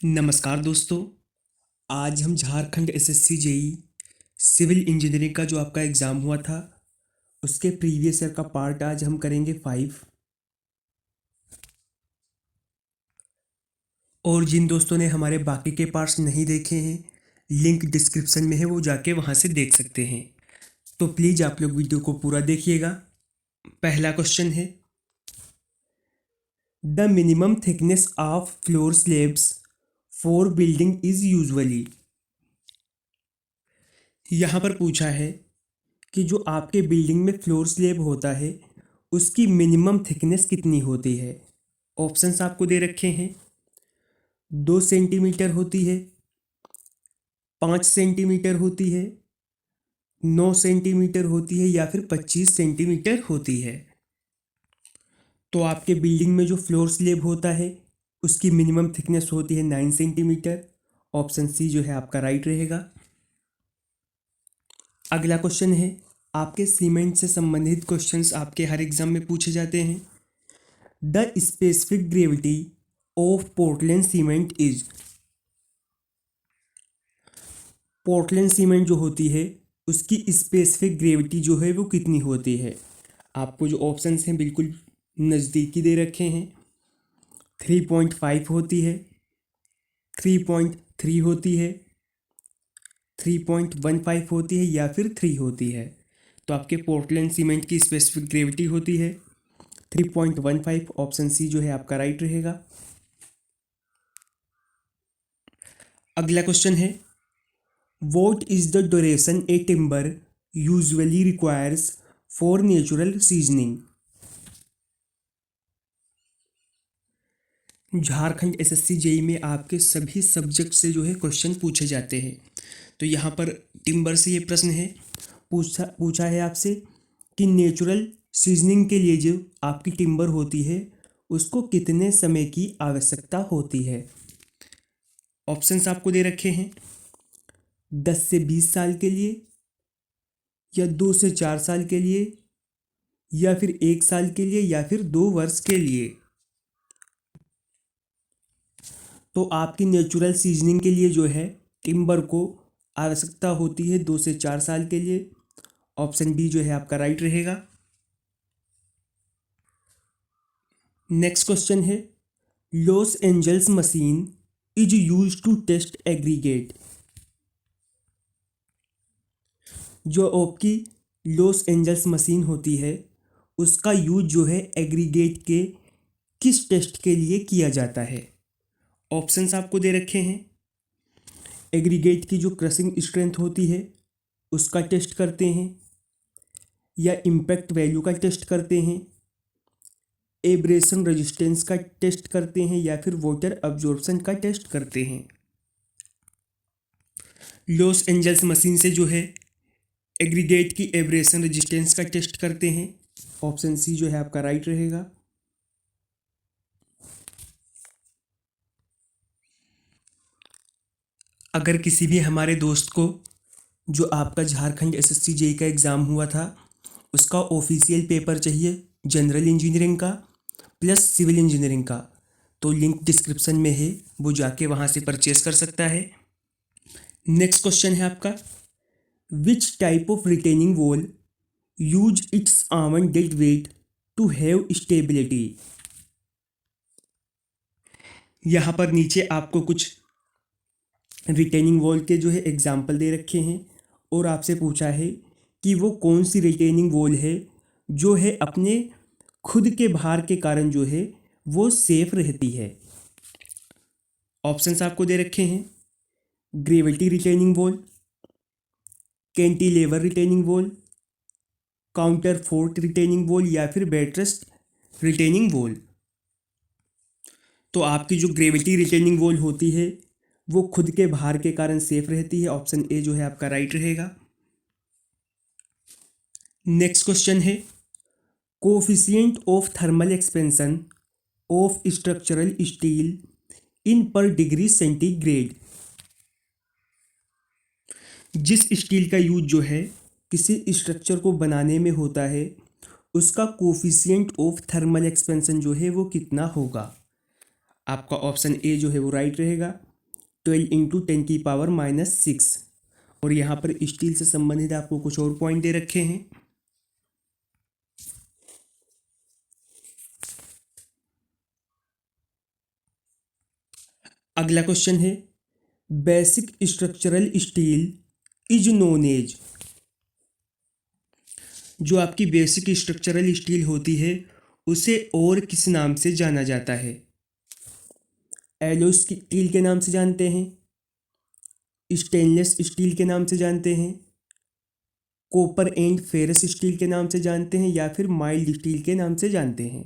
नमस्कार दोस्तों। आज हम Jharkhand SSC JE civil engineering का जो आपका एग्ज़ाम हुआ था उसके प्रीवियस ईयर का पार्ट आज हम करेंगे 5। और जिन दोस्तों ने हमारे बाकी के पार्ट्स नहीं देखे हैं, लिंक डिस्क्रिप्शन में है, वो जाके वहाँ से देख सकते हैं। तो प्लीज़ आप लोग वीडियो को पूरा देखिएगा। पहला क्वेश्चन है, the minimum thickness of floor slabs for building is usually. यहाँ पर पूछा है कि जो आपके बिल्डिंग में फ्लोर स्लैब होता है उसकी मिनिमम थिकनेस कितनी होती है। ऑप्शंस आपको दे रखे हैं। 2 सेंटीमीटर होती है, 5 सेंटीमीटर होती है, 9 सेंटीमीटर होती है या फिर 25 सेंटीमीटर होती है। तो आपके बिल्डिंग में जो फ्लोर स्लैब होता है उसकी मिनिमम थिकनेस होती है 9 सेंटीमीटर। ऑप्शन सी जो है आपका राइट रहेगा। अगला क्वेश्चन है, आपके सीमेंट से संबंधित क्वेश्चंस आपके हर एग्जाम में पूछे जाते हैं। The specific gravity of Portland cement is. Portland cement जो होती है उसकी स्पेसिफिक ग्रेविटी जो है वो कितनी होती है। आपको जो ऑप्शंस हैं बिल्कुल नज़दीकी दे रखे हैं। 3.5 होती है, 3.3 होती है, 3.15 होती है या फिर 3 होती है। तो आपके पोर्टलैंड सीमेंट की स्पेसिफिक ग्रेविटी होती है 3.15। ऑप्शन सी जो है आपका राइट रहेगा। अगला क्वेश्चन है, what is the duration A timber usually requires for natural seasoning. Jharkhand SSC JEE में आपके सभी सब्जेक्ट से जो है क्वेश्चन पूछे जाते हैं। तो यहाँ पर टिम्बर से ये प्रश्न है, पूछा है आपसे कि नेचुरल सीजनिंग के लिए जो आपकी टिम्बर होती है उसको कितने समय की आवश्यकता होती है। ऑप्शंस आपको दे रखे हैं। 10 से 20 साल के लिए, या 2 से 4 साल के लिए, या फिर 1 साल के लिए, या फिर 2 वर्ष के लिए। तो आपकी नेचुरल सीजनिंग के लिए जो है टिम्बर को आवश्यकता होती है 2 से 4 साल के लिए। ऑप्शन बी जो है आपका राइट रहेगा। नेक्स्ट क्वेश्चन है, Los Angeles machine is use to test aggregate. जो आपकी लॉस एंजल्स मशीन होती है उसका यूज जो है एग्रीगेट के किस टेस्ट के लिए किया जाता है। ऑप्शंस आपको दे रखे हैं। एग्रीगेट की जो क्रशिंग स्ट्रेंथ होती है उसका टेस्ट करते हैं, या इम्पैक्ट वैल्यू का टेस्ट करते हैं, एब्रेशन रेजिस्टेंस का टेस्ट करते हैं, या फिर वाटर अब्जॉर्प्शन का टेस्ट करते हैं। लॉस एंजल्स मशीन से जो है एग्रीगेट की एब्रेशन रेजिस्टेंस का टेस्ट करते हैं। ऑप्शन सी जो है आपका राइट रहेगा। अगर किसी भी हमारे दोस्त को जो आपका झारखंड एसएससी जेई का एग्ज़ाम हुआ था उसका ऑफिशियल पेपर चाहिए जनरल इंजीनियरिंग का प्लस सिविल इंजीनियरिंग का, तो लिंक डिस्क्रिप्शन में है, वो जाके वहाँ से परचेस कर सकता है। नेक्स्ट क्वेश्चन है आपका, which type of retaining wall use its armed dead weight to have stability. यहाँ पर नीचे आपको कुछ रिटेनिंग वॉल के जो है एग्जाम्पल दे रखे हैं और आपसे पूछा है कि वो कौन सी रिटेनिंग वॉल है जो है अपने खुद के भार के कारण जो है वो सेफ रहती है। ऑप्शंस आपको दे रखे हैं। Gravity retaining wall, cantilever retaining wall, counter fort retaining wall, या फिर बेड रिटेनिंग वॉल। तो आपकी जो ग्रेविटी रिटेनिंग वॉल होती है वो खुद के भार के कारण सेफ रहती है। ऑप्शन ए जो है आपका राइट रहेगा। नेक्स्ट क्वेश्चन है, coefficient of thermal expansion of structural steel in per degree centigrade. जिस स्टील का यूज जो है किसी स्ट्रक्चर को बनाने में होता है उसका कोफिशिएंट ऑफ थर्मल एक्सपेंशन जो है वो कितना होगा। आपका ऑप्शन ए जो है वो राइट रहेगा। 12 × 10⁻⁻⁶। और यहाँ पर स्टील से संबंधित आपको कुछ और पॉइंट दे रखे हैं। अगला क्वेश्चन है, basic structural steel is known as. जो आपकी बेसिक स्ट्रक्चरल स्टील होती है उसे और किस नाम से जाना जाता है? एलो स्टील के नाम से जानते हैं, स्टेनलेस स्टील के नाम से जानते हैं, कॉपर एंड फेरस स्टील के नाम से जानते हैं, या फिर माइल्ड स्टील के नाम से जानते हैं?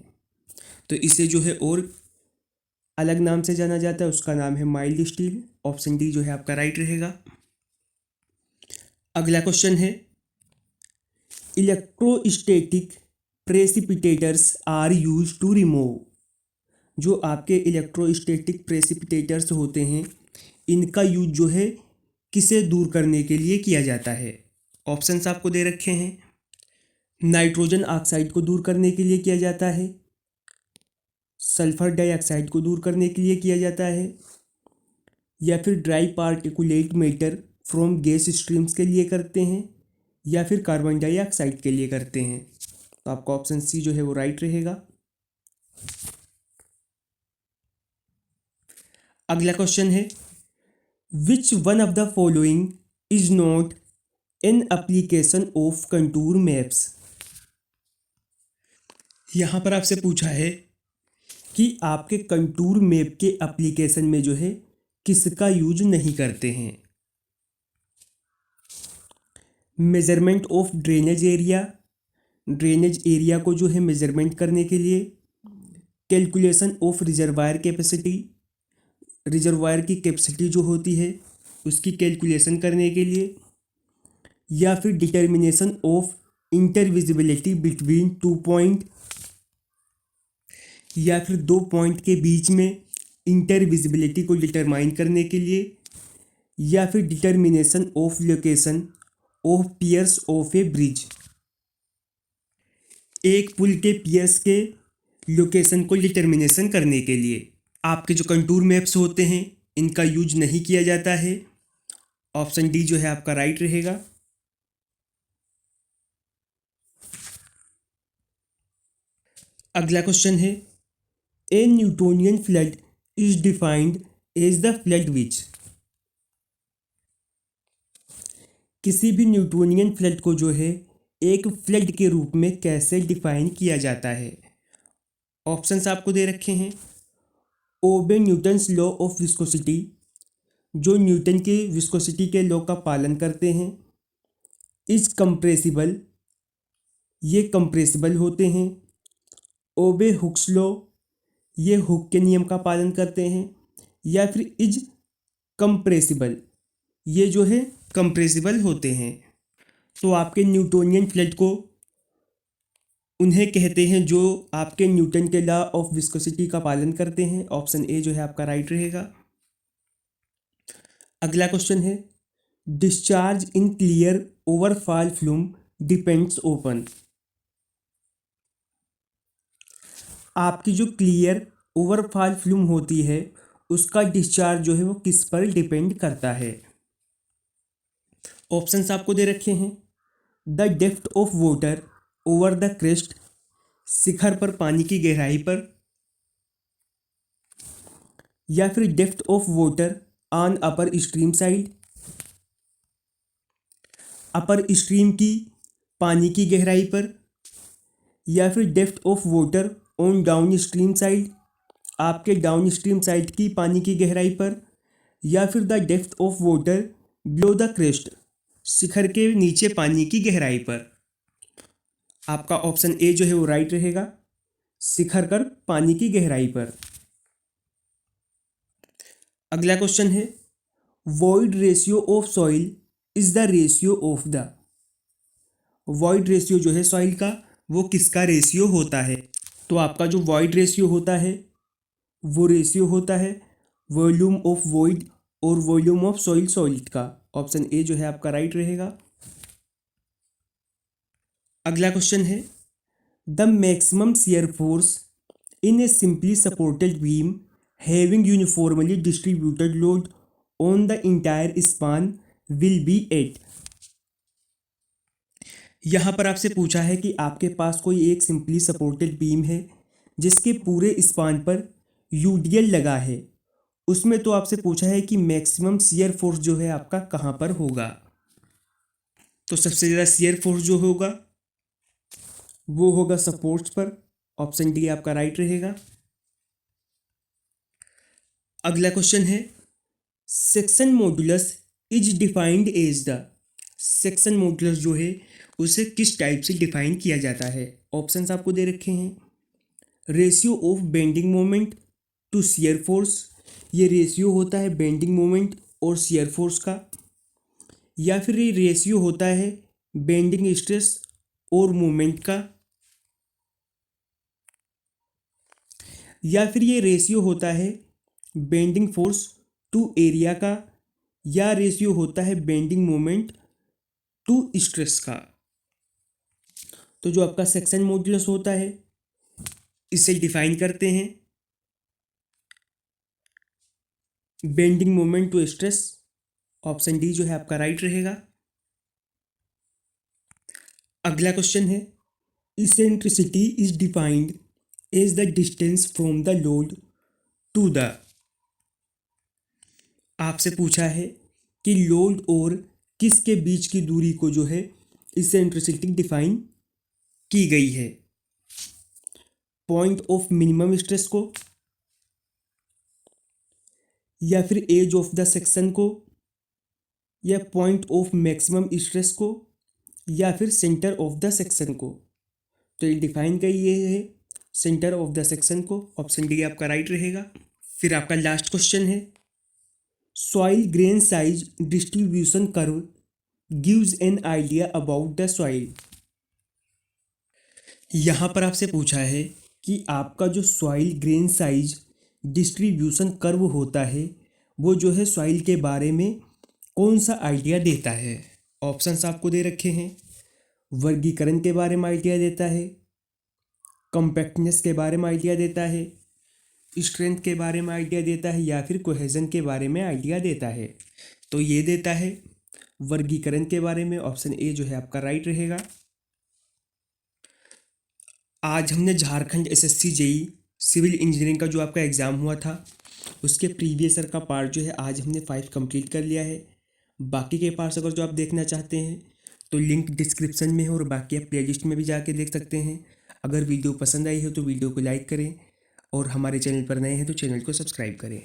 तो इसे जो है और अलग नाम से जाना जाता है, उसका नाम है माइल्ड स्टील। ऑप्शन डी जो है आपका राइट रहेगा। अगला क्वेश्चन है, electrostatic precipitators are use to remove. जो आपके इलेक्ट्रोस्टैटिक प्रेसिपिटेटर्स होते हैं इनका यूज जो है किसे दूर करने के लिए किया जाता है? ऑप्शंस आपको दे रखे हैं। नाइट्रोजन ऑक्साइड को दूर करने के लिए किया जाता है, सल्फर डाइऑक्साइड को दूर करने के लिए किया जाता है, या फिर dry particulate matter from gas streams के लिए करते हैं, या फिर कार्बन डाइऑक्साइड के लिए करते हैं? तो आपका ऑप्शन सी जो है वो राइट रहेगा। अगला क्वेश्चन है, which one of the following is not an application of contour maps. यहाँ पर आपसे पूछा है कि आपके कंटूर मैप के एप्लीकेशन में जो है किसका यूज नहीं करते हैं? Measurement of drainage area, drainage area को जो है मेजरमेंट करने के लिए, calculation of reservoir capacity, reservoir की कैपेसिटी जो होती है उसकी कैलकुलेशन करने के लिए, या फिर डिटर्मिनेशन ऑफ इंटरविजिबिलिटी बिटवीन 2 पॉइंट, या फिर 2 पॉइंट के बीच में इंटरविजिबिलिटी को डिटरमाइन करने के लिए, या फिर determination of location of piers of a bridge. एक पुल के पियर्स के लोकेशन को डिटर्मिनेशन करने के लिए आपके जो कंटूर मैप्स होते हैं इनका यूज नहीं किया जाता है। ऑप्शन डी जो है आपका राइट रहेगा। अगला क्वेश्चन है, a Newtonian fluid is defined as the fluid which. किसी भी न्यूटोनियन फ्लड को जो है एक फ्लड के रूप में कैसे डिफाइन किया जाता है? ऑप्शंस आपको दे रखे हैं। ओबे न्यूटन्स लॉ ऑफ विस्कोसिटी, जो न्यूटन के विस्कोसिटी के लॉ का पालन करते हैं। इज कंप्रेसिबल, ये कंप्रेसिबल होते हैं। ओबे हुक्स लॉ, ये हुक के नियम का पालन करते हैं। या फिर इज कंप्रेसिबल, ये जो है कंप्रेसिबल होते हैं। तो आपके न्यूटोनियन फ्लड को उन्हें कहते हैं जो आपके न्यूटन के लॉ ऑफ विस्कोसिटी का पालन करते हैं। ऑप्शन ए जो है आपका राइट रहेगा। अगला क्वेश्चन है, discharge in clear overfall flume depends open. आपकी जो क्लियर ओवरफॉल फ्लूम होती है उसका डिस्चार्ज जो है वो किस पर डिपेंड करता है? ऑप्शंस आपको दे रखे हैं। The depth of water over the crest, शिखर पर पानी की गहराई पर, या फिर depth of water on upper stream side, upper stream की पानी की गहराई पर, या फिर depth of water on down stream side, आपके डाउन स्ट्रीम साइड की पानी की गहराई पर, या फिर the depth of water below the crest, शिखर के नीचे पानी की गहराई पर। आपका ऑप्शन ए जो है वो राइट रहेगा, शिखर पर पानी की गहराई पर। अगला क्वेश्चन है, void ratio of soil is the ratio of the. Void ratio जो है सॉइल का वो किसका रेशियो होता है? तो आपका जो वॉइड रेशियो होता है वो रेशियो होता है वॉल्यूम ऑफ वॉइड और वॉल्यूम ऑफ सॉइल सॉलिड का। ऑप्शन ए जो है आपका राइट रहेगा। अगला क्वेश्चन है, the maximum shear force in A simply supported beam having uniformly distributed load on the entire span will be 8। यहाँ पर आपसे पूछा है कि आपके पास कोई एक सिंपली सपोर्टेड बीम है जिसके पूरे स्पान पर यूडीएल लगा है, उसमें तो आपसे पूछा है कि मैक्सिमम शियर फोर्स जो है आपका कहाँ पर होगा। तो सबसे ज़्यादा शियर फोर्स जो होगा वो होगा सपोर्ट्स पर। ऑप्शन डी आपका राइट रहेगा। अगला क्वेश्चन है section modulus is defined as the. Section modulus जो है उसे किस टाइप से डिफाइन किया जाता है। ऑप्शंस आपको दे रखे हैं। Ratio of bending moment to shear force, ये रेशियो होता है बेंडिंग मोमेंट और शियर फोर्स का। या फिर ये रेशियो होता है बेंडिंग स्ट्रेस और मोमेंट का। या फिर ये रेशियो होता है बेंडिंग फोर्स टू एरिया का। या रेशियो होता है बेंडिंग मोमेंट टू स्ट्रेस का। तो जो आपका सेक्शन मॉड्यूलस होता है इसे डिफाइन करते हैं bending moment to stress. Option D जो है आपका राइट रहेगा। अगला क्वेश्चन है eccentricity is defined as the distance from the load to the. आपसे पूछा है कि लोड और किसके बीच की दूरी को जो है इसेंट्रिसिटी डिफाइन की गई है। पॉइंट ऑफ मिनिमम स्ट्रेस को, या फिर एज ऑफ द सेक्शन को, या पॉइंट ऑफ मैक्सिमम स्ट्रेस को, या फिर सेंटर ऑफ द सेक्शन को। तो ये डिफाइन करी ये है सेंटर ऑफ द सेक्शन को। ऑप्शन डी आपका राइट रहेगा। फिर आपका लास्ट क्वेश्चन है soil grain size distribution curve gives an idea about the soil. यहाँ पर आपसे पूछा है कि आपका जो soil grain size distribution curve होता है वो जो है सॉइल के बारे में कौन सा आइडिया देता है। ऑप्शंस आपको दे रखे हैं। वर्गीकरण के बारे में आइडिया देता है, कॉम्पैक्टनेस के बारे में आइडिया देता है, स्ट्रेंथ के बारे में आइडिया देता है, या फिर कोहेजन के बारे में आइडिया देता है। तो ये देता है वर्गीकरण के बारे में। ऑप्शन ए जो है आपका राइट रहेगा। आज हमने Jharkhand SSC JE civil engineering का जो आपका एग्ज़ाम हुआ था उसके प्रीवियस ईयर का पार्ट जो है आज हमने 5 कंप्लीट कर लिया है। बाकी के पार्ट्स अगर जो आप देखना चाहते हैं तो लिंक डिस्क्रिप्शन में है और बाकी आप प्लेलिस्ट में भी जाके देख सकते हैं। अगर वीडियो पसंद आई हो तो वीडियो को लाइक करें और हमारे चैनल पर नए हैं तो चैनल को सब्सक्राइब करें।